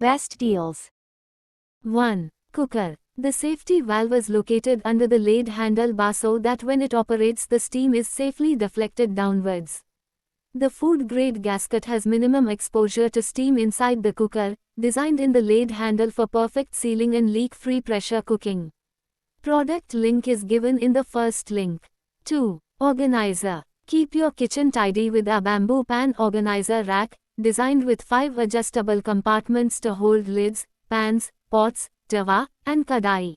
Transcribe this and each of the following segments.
Best deals. 1. Cooker. The safety valve is located under the blade handle bar so that when it operates the steam is safely deflected downwards. The food-grade gasket has minimum exposure to steam inside the cooker, designed in the blade handle for perfect sealing and leak-free pressure cooking. Product link is given in the first link. 2. Organizer. Keep your kitchen tidy with a bamboo pan organizer rack, designed with 5 adjustable compartments to hold lids, pans, pots, tawa, and kadai.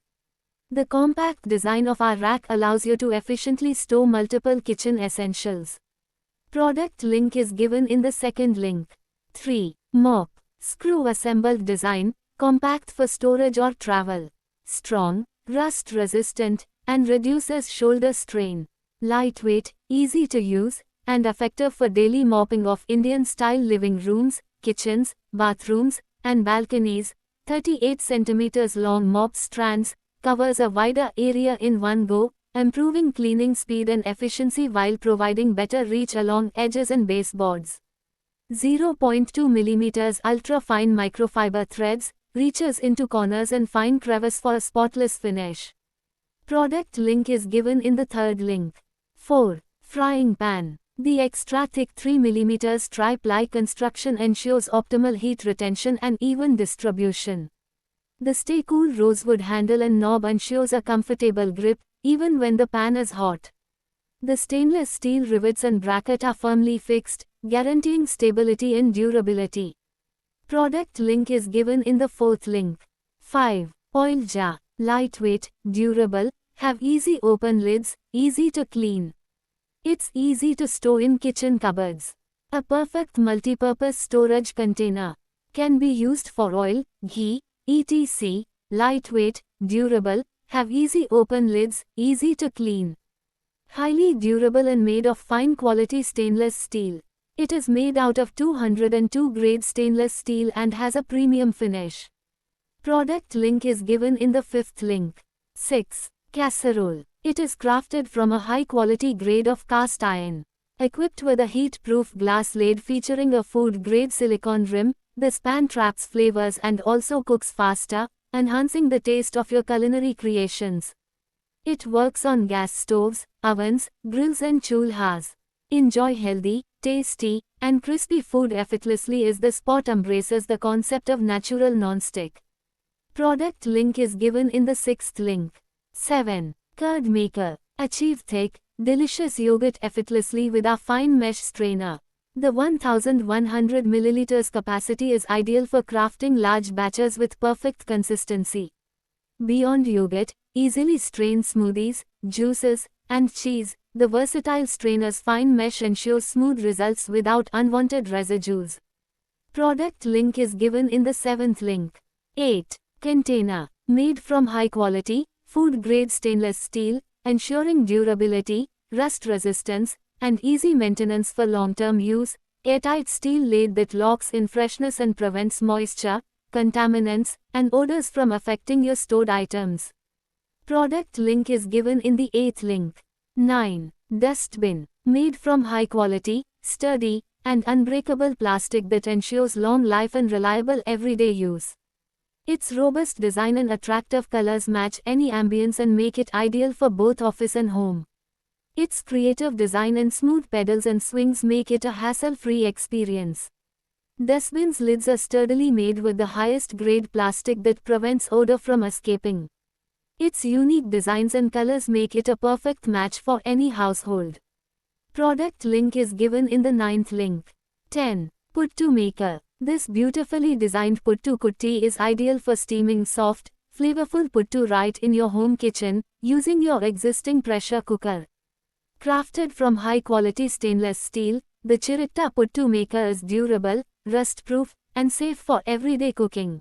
The compact design of our rack allows you to efficiently store multiple kitchen essentials. Product link is given in the second link. 3. Mop. Screw assembled design, compact for storage or travel. Strong, rust resistant, and reduces shoulder strain. Lightweight, easy to use, and effective for daily mopping of Indian-style living rooms, kitchens, bathrooms, and balconies. 38 cm long mop strands, covers a wider area in one go, improving cleaning speed and efficiency while providing better reach along edges and baseboards. 0.2 mm ultra-fine microfiber threads, reaches into corners and fine crevice for a spotless finish. Product link is given in the third link. 4. Frying pan. The extra thick 3 mm stripe-like construction ensures optimal heat retention and even distribution. The Stay Cool rosewood handle and knob ensures a comfortable grip, even when the pan is hot. The stainless steel rivets and bracket are firmly fixed, guaranteeing stability and durability. Product link is given in the fourth link. 5. Oil jar. Lightweight, durable, have easy open lids, easy to clean. It's easy to store in kitchen cupboards. A perfect multi-purpose storage container. Can be used for oil, ghee, etc. Lightweight, durable, have easy open lids, easy to clean. Highly durable and made of fine quality stainless steel. It is made out of 202 grade stainless steel and has a premium finish. Product link is given in the fifth link. 6. Casserole. It is crafted from a high-quality grade of cast iron. Equipped with a heat-proof glass lid featuring a food-grade silicone rim, this pan traps flavors and also cooks faster, enhancing the taste of your culinary creations. It works on gas stoves, ovens, grills and chulhas. Enjoy healthy, tasty, and crispy food effortlessly as the spot embraces the concept of natural non-stick. Product link is given in the sixth link. 7. Curd maker. Achieve thick, delicious yogurt effortlessly with our fine mesh strainer. The 1100 ml capacity is ideal for crafting large batches with perfect consistency. Beyond yogurt, easily strain smoothies, juices, and cheese, the versatile strainer's fine mesh ensures smooth results without unwanted residues. Product link is given in the seventh link. 8. Container. Made from high quality, food-grade stainless steel, ensuring durability, rust resistance, and easy maintenance for long-term use. Airtight steel lid that locks in freshness and prevents moisture, contaminants, and odors from affecting your stored items. Product link is given in the eighth link. 9. Dustbin. Made from high-quality, sturdy, and unbreakable plastic that ensures long life and reliable everyday use. Its robust design and attractive colors match any ambience and make it ideal for both office and home. Its creative design and smooth pedals and swings make it a hassle-free experience. Dustbin's lids are sturdily made with the highest grade plastic that prevents odor from escaping. Its unique designs and colors make it a perfect match for any household. Product link is given in the ninth link. 10. Puttu maker. This beautifully designed puttu kutti is ideal for steaming soft, flavorful puttu right in your home kitchen, using your existing pressure cooker. Crafted from high-quality stainless steel, the Chiritta puttu maker is durable, rust-proof, and safe for everyday cooking.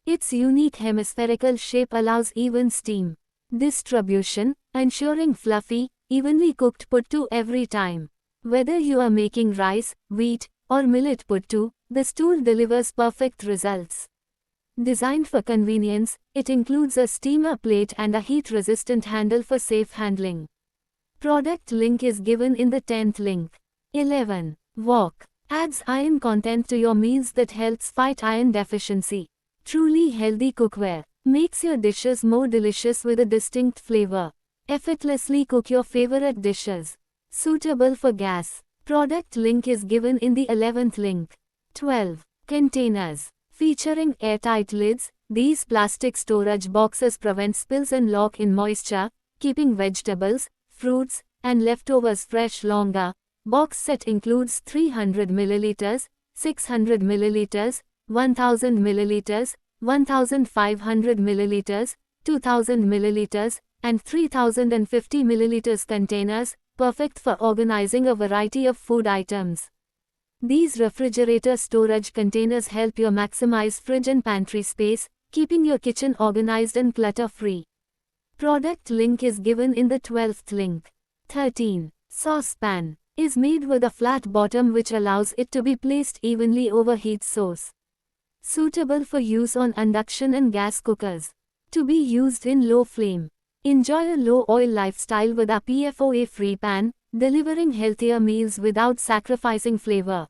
Its unique hemispherical shape allows even steam distribution, ensuring fluffy, evenly cooked puttu every time. Whether you are making rice, wheat, or millet puttu, this tool delivers perfect results. Designed for convenience, it includes a steamer plate and a heat-resistant handle for safe handling. Product link is given in the 10th link. 11. Wok. Adds iron content to your meals that helps fight iron deficiency. Truly healthy cookware. Makes your dishes more delicious with a distinct flavor. Effortlessly cook your favorite dishes. Suitable for gas. Product link is given in the 11th link. 12. Containers. Featuring airtight lids, these plastic storage boxes prevent spills and lock in moisture, keeping vegetables, fruits, and leftovers fresh longer. Box set includes 300 ml, 600 ml, 1000 ml, 1500 ml, 2000 ml, and 3050 ml containers, perfect for organizing a variety of food items. These refrigerator storage containers help you maximize fridge and pantry space, keeping your kitchen organized and clutter-free. Product link is given in the 12th link. 13. Saucepan. Is made with a flat bottom which allows it to be placed evenly over heat source. Suitable for use on induction and gas cookers. To be used in low flame. Enjoy a low oil lifestyle with a PFOA-free pan, delivering healthier meals without sacrificing flavor.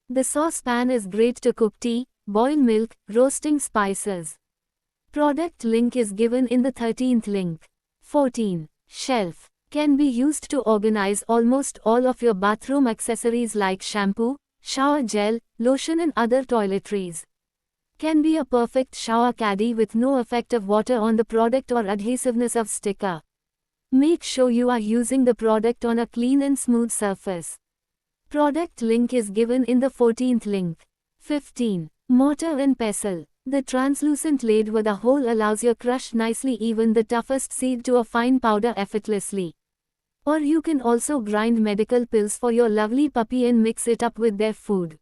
The saucepan is great to cook tea, boil milk, roasting spices. Product link is given in the 13th link. 14. Shelf. Can be used to organize almost all of your bathroom accessories like shampoo, shower gel, lotion and other toiletries. Can be a perfect shower caddy with no effect of water on the product or adhesiveness of sticker. Make sure you are using the product on a clean and smooth surface. Product link is given in the 14th link. 15. Mortar and pestle. The translucent lid with a hole allows you to crush nicely even the toughest seed to a fine powder effortlessly. Or you can also grind medical pills for your lovely puppy and mix it up with their food.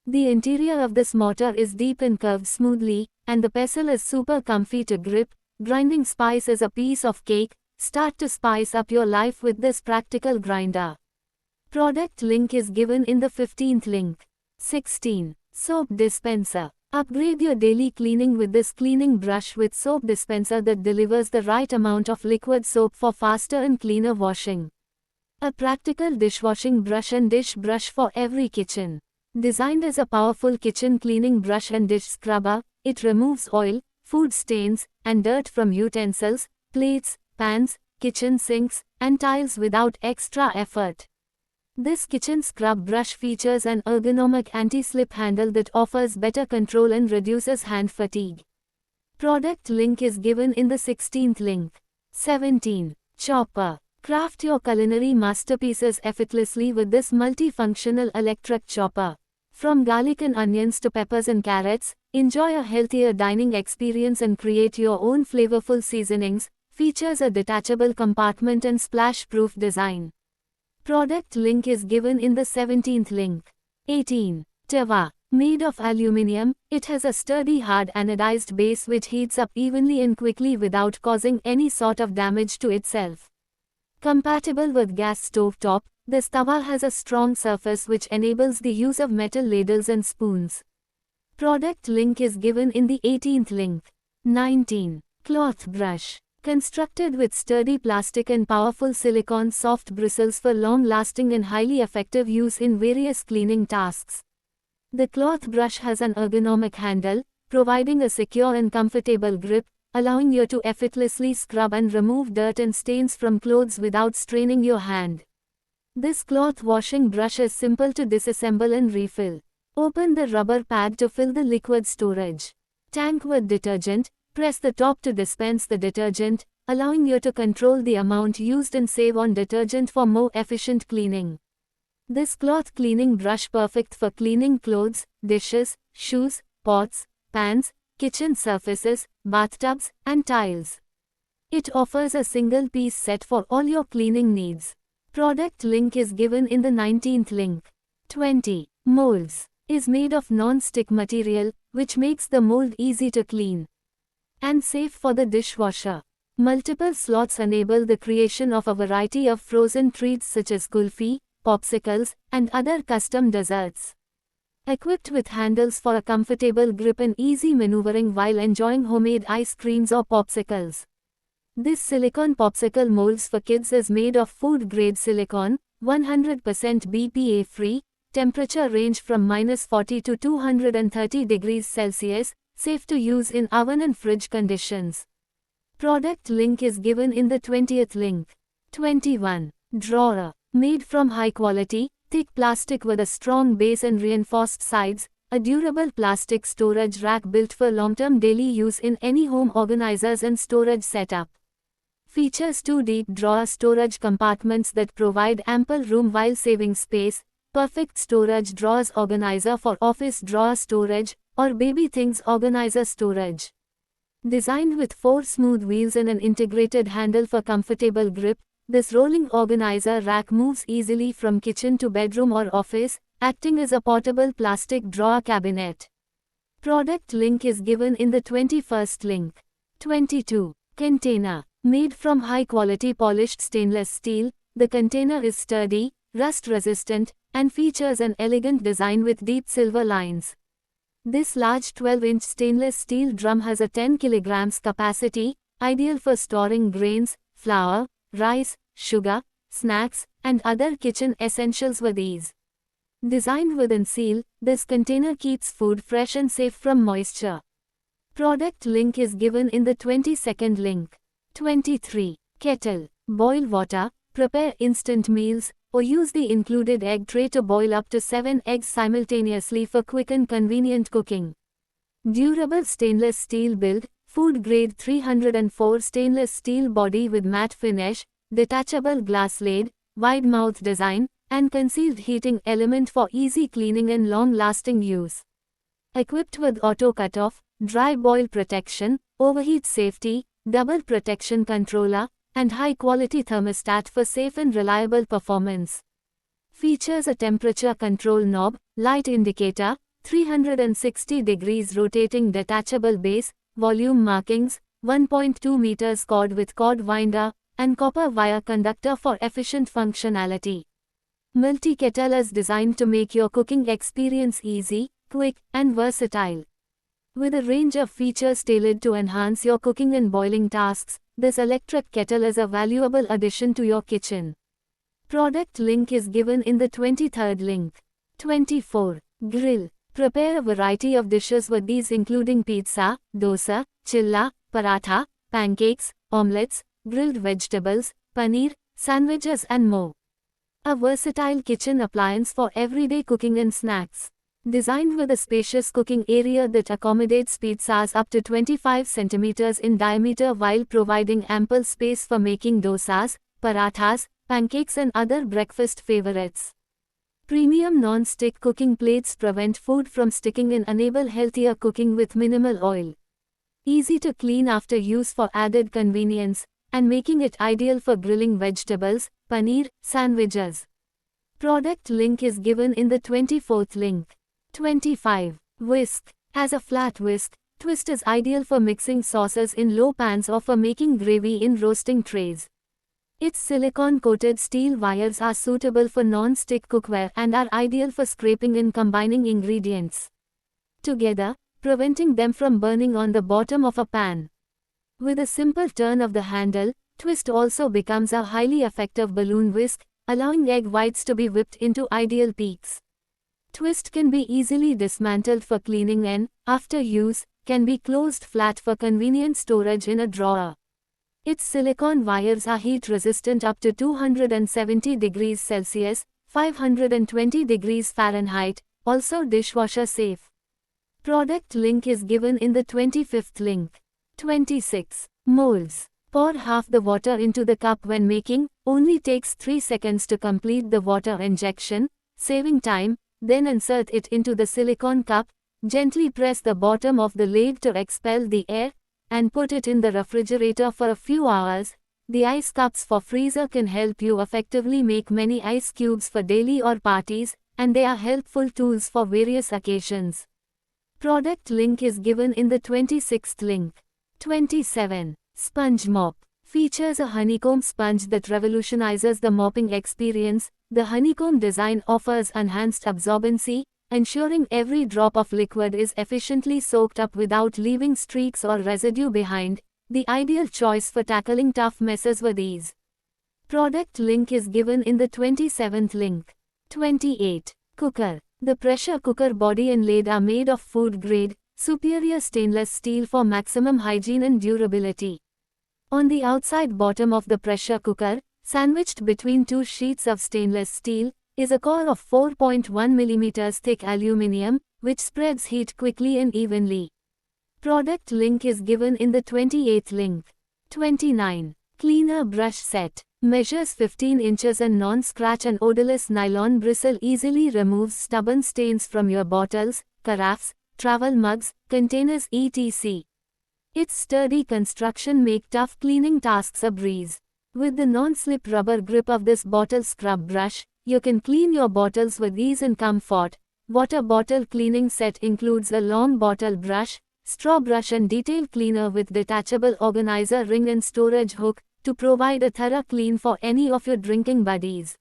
The interior of this mortar is deep and curved smoothly, and the pestle is super comfy to grip. Grinding spice is a piece of cake. Start to spice up your life with this practical grinder. Product link is given in the 15th link. 16. Soap dispenser. Upgrade your daily cleaning with this cleaning brush with soap dispenser that delivers the right amount of liquid soap for faster and cleaner washing. A practical dishwashing brush and dish brush for every kitchen. Designed as a powerful kitchen cleaning brush and dish scrubber, it removes oil, food stains, and dirt from utensils, plates, pans, kitchen sinks, and tiles without extra effort. This kitchen scrub brush features an ergonomic anti-slip handle that offers better control and reduces hand fatigue. Product link is given in the 16th link. 17. Chopper. Craft your culinary masterpieces effortlessly with this multifunctional electric chopper. From garlic and onions to peppers and carrots, enjoy a healthier dining experience and create your own flavorful seasonings. Features a detachable compartment and splash-proof design. Product link is given in the 17th link. 18. Tawa. Made of aluminium, it has a sturdy hard anodized base which heats up evenly and quickly without causing any sort of damage to itself. Compatible with gas stovetop, this tawa has a strong surface which enables the use of metal ladles and spoons. Product link is given in the 18th link. 19. Cloth brush. Constructed with sturdy plastic and powerful silicone soft bristles for long-lasting and highly effective use in various cleaning tasks. The cloth brush has an ergonomic handle, providing a secure and comfortable grip, allowing you to effortlessly scrub and remove dirt and stains from clothes without straining your hand. This cloth washing brush is simple to disassemble and refill. Open the rubber pad to fill the liquid storage tank with detergent. Press the top to dispense the detergent, allowing you to control the amount used and save on detergent for more efficient cleaning. This cloth cleaning brush perfect for cleaning clothes, dishes, shoes, pots, pans, kitchen surfaces, bathtubs, and tiles. It offers a single-piece set for all your cleaning needs. Product link is given in the 19th link. 20. Molds. Is made of non-stick material, which makes the mold easy to clean and safe for the dishwasher. Multiple slots enable the creation of a variety of frozen treats such as kulfi, popsicles, and other custom desserts. Equipped with handles for a comfortable grip and easy maneuvering while enjoying homemade ice creams or popsicles. This silicone popsicle molds for kids is made of food-grade silicone, 100% BPA-free, Temperature range from -40 to 230 degrees Celsius, safe to use in oven and fridge conditions. Product link is given in the 20th link. 21. Drawer. Made from high quality, thick plastic with a strong base and reinforced sides, a durable plastic storage rack built for long-term daily use in any home organizers and storage setup. Features 2 deep drawer storage compartments that provide ample room while saving space, perfect storage drawers organizer for office drawer storage, or baby things organizer storage. Designed with 4 smooth wheels and an integrated handle for comfortable grip, this rolling organizer rack moves easily from kitchen to bedroom or office, acting as a portable plastic drawer cabinet. Product link is given in the 21st link. 22. Container. Made from high-quality polished stainless steel, the container is sturdy, rust-resistant, and features an elegant design with deep silver lines. This large 12-inch stainless steel drum has a 10 kg capacity, ideal for storing grains, flour, rice, sugar, snacks, and other kitchen essentials with ease. Designed with an seal, this container keeps food fresh and safe from moisture. Product link is given in the 22nd link. 23. Kettle. Boil water, prepare instant meals, or use the included egg tray to boil up to 7 eggs simultaneously for quick and convenient cooking. Durable stainless steel build, food grade 304 stainless steel body with matte finish, detachable glass lid, wide mouth design, and concealed heating element for easy cleaning and long-lasting use. Equipped with auto cutoff, dry boil protection, overheat safety, double protection controller, and high-quality thermostat for safe and reliable performance. Features a temperature control knob, light indicator, 360 degrees rotating detachable base, volume markings, 1.2 meters cord with cord winder, and copper wire conductor for efficient functionality. Multi-kettle is designed to make your cooking experience easy, quick, and versatile. With a range of features tailored to enhance your cooking and boiling tasks, this electric kettle is a valuable addition to your kitchen. Product link is given in the 23rd link. 24. Grill. Prepare a variety of dishes with these including pizza, dosa, chilla, paratha, pancakes, omelets, grilled vegetables, paneer, sandwiches and more. A versatile kitchen appliance for everyday cooking and snacks. Designed with a spacious cooking area that accommodates pizzas up to 25 centimeters in diameter while providing ample space for making dosas, parathas, pancakes and other breakfast favorites. Premium non-stick cooking plates prevent food from sticking and enable healthier cooking with minimal oil. Easy to clean after use for added convenience, and making it ideal for grilling vegetables, paneer, sandwiches. Product link is given in the 24th link. 25. Whisk. As a flat whisk, twist is ideal for mixing sauces in low pans or for making gravy in roasting trays. Its silicone-coated steel wires are suitable for non-stick cookware and are ideal for scraping and combining ingredients together, preventing them from burning on the bottom of a pan. With a simple turn of the handle, twist also becomes a highly effective balloon whisk, allowing egg whites to be whipped into ideal peaks. Twist can be easily dismantled for cleaning and, after use, can be closed flat for convenient storage in a drawer. Its silicone wires are heat resistant up to 270 degrees Celsius, 520 degrees Fahrenheit, also dishwasher safe. Product link is given in the 25th link. 26. Molds. Pour half the water into the cup when making, only takes 3 seconds to complete the water injection, saving time. Then insert it into the silicone cup, gently press the bottom of the lid to expel the air, and put it in the refrigerator for a few hours. The ice cups for freezer can help you effectively make many ice cubes for daily or parties, and they are helpful tools for various occasions. Product link is given in the 26th link. 27. Sponge mop. Features a honeycomb sponge that revolutionizes the mopping experience. The honeycomb design offers enhanced absorbency, ensuring every drop of liquid is efficiently soaked up without leaving streaks or residue behind, the ideal choice for tackling tough messes with ease. Product link is given in the 27th link. 28. Cooker. The pressure cooker body and lid are made of food-grade, superior stainless steel for maximum hygiene and durability. On the outside bottom of the pressure cooker, sandwiched between two sheets of stainless steel, is a core of 4.1 mm thick aluminum, which spreads heat quickly and evenly. Product link is given in the 28th link. 29. Cleaner brush set. Measures 15 inches and non-scratch and odorless nylon bristle easily removes stubborn stains from your bottles, carafes, travel mugs, containers etc. Its sturdy construction make tough cleaning tasks a breeze. With the non-slip rubber grip of this bottle scrub brush, you can clean your bottles with ease and comfort. Water bottle cleaning set includes a long bottle brush, straw brush and detail cleaner with detachable organizer ring and storage hook, to provide a thorough clean for any of your drinking buddies.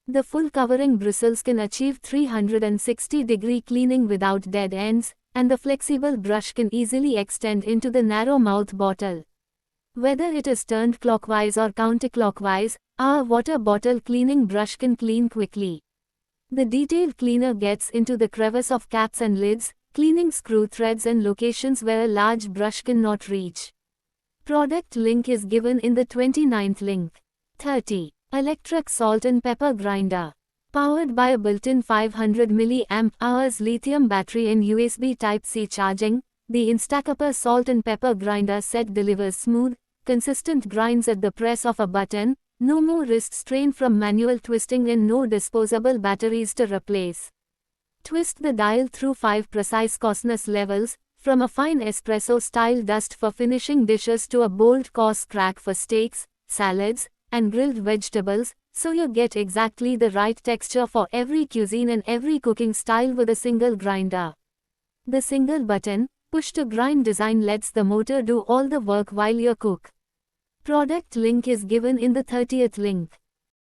The full covering bristles can achieve 360-degree cleaning without dead ends, and the flexible brush can easily extend into the narrow mouth bottle. Whether it is turned clockwise or counterclockwise, our water bottle cleaning brush can clean quickly. The detail cleaner gets into the crevice of caps and lids, cleaning screw threads and locations where a large brush cannot reach. Product link is given in the 29th link. 30. Electric salt and pepper grinder. Powered by a built-in 500 mAh lithium battery and USB Type-C charging, the Instacupper salt and pepper grinder set delivers smooth, consistent grinds at the press of a button, no more wrist strain from manual twisting and no disposable batteries to replace. Twist the dial through 5 precise coarseness levels, from a fine espresso-style dust for finishing dishes to a bold coarse crack for steaks, salads, and grilled vegetables, so you get exactly the right texture for every cuisine and every cooking style with a single grinder. The single button, push to grind design lets the motor do all the work while you cook. Product link is given in the 30th link.